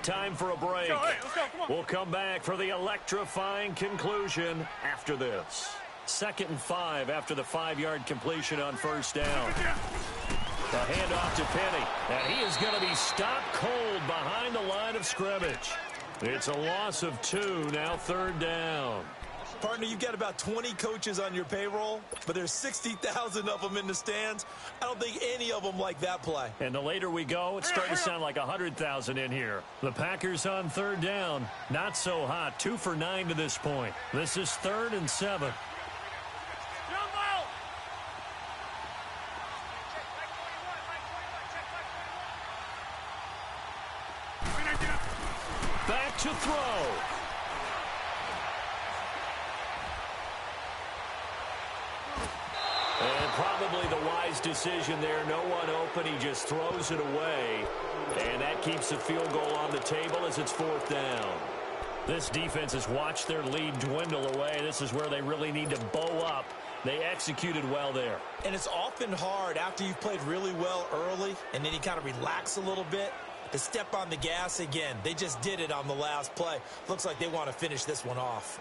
Time for a break. Let's go, come on. We'll come back for the electrifying conclusion after this. 2nd and 5 after the 5-yard completion on 1st down. The handoff to Penny. And he is going to be stopped cold behind the line of scrimmage. It's a loss of 2, now 3rd down. Partner, you've got about 20 coaches on your payroll, but there's 60,000 of them in the stands. I don't think any of them like that play. And the later we go, it's starting to sound like 100,000 in here. The Packers on 3rd down. Not so hot. 2 for 9 to this point. This is 3rd and 7. Back to throw. And probably the wise decision there. No one open. He just throws it away. And that keeps the field goal on the table as it's 4th down. This defense has watched their lead dwindle away. This is where they really need to bow up. They executed well there. And it's often hard after you've played really well early and then you kind of relax a little bit to step on the gas again. They just did it on the last play. Looks like they want to finish this one off.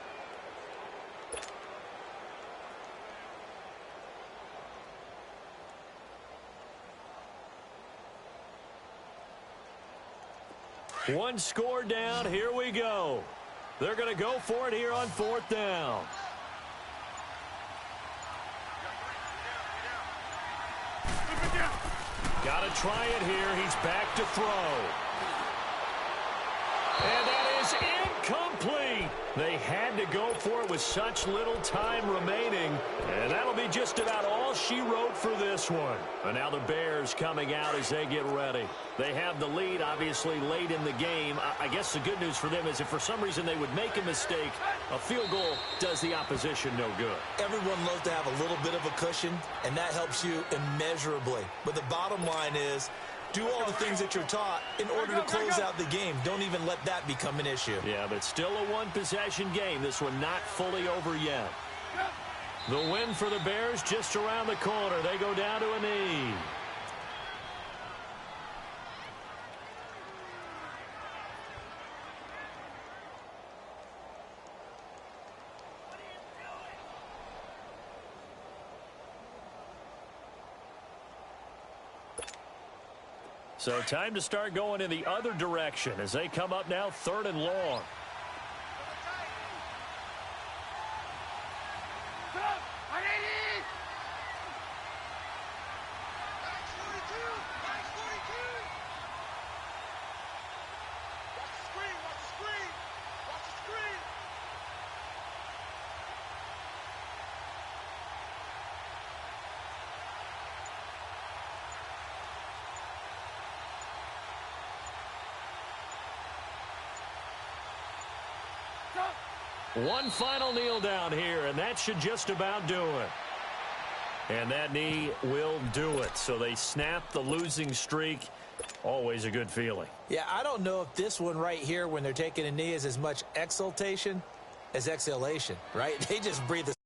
One score down. Here we go. They're going to go for it here on 4th down. Got to try it here. He's back to throw. And that is incomplete. They had to go for it with such little time remaining. And that'll be just about all all she wrote for this one. And now the Bears coming out as they get ready. They have the lead, obviously, late in the game. I guess the good news for them is if for some reason they would make a mistake, a field goal does the opposition no good. Everyone loves to have a little bit of a cushion, and that helps you immeasurably. But the bottom line is, do all the things that you're taught in order to close out the game. Don't even let that become an issue. Yeah, but still a one-possession game. This one not fully over yet. The win for the Bears just around the corner. They go down to a knee. So time to start going in the other direction as they come up now 3rd and long. One final kneel down here, and that should just about do it. And that knee will do it. So they snap the losing streak. Always a good feeling. Yeah, I don't know if this one right here when they're taking a knee is as much exultation as exhalation, right? They just breathe a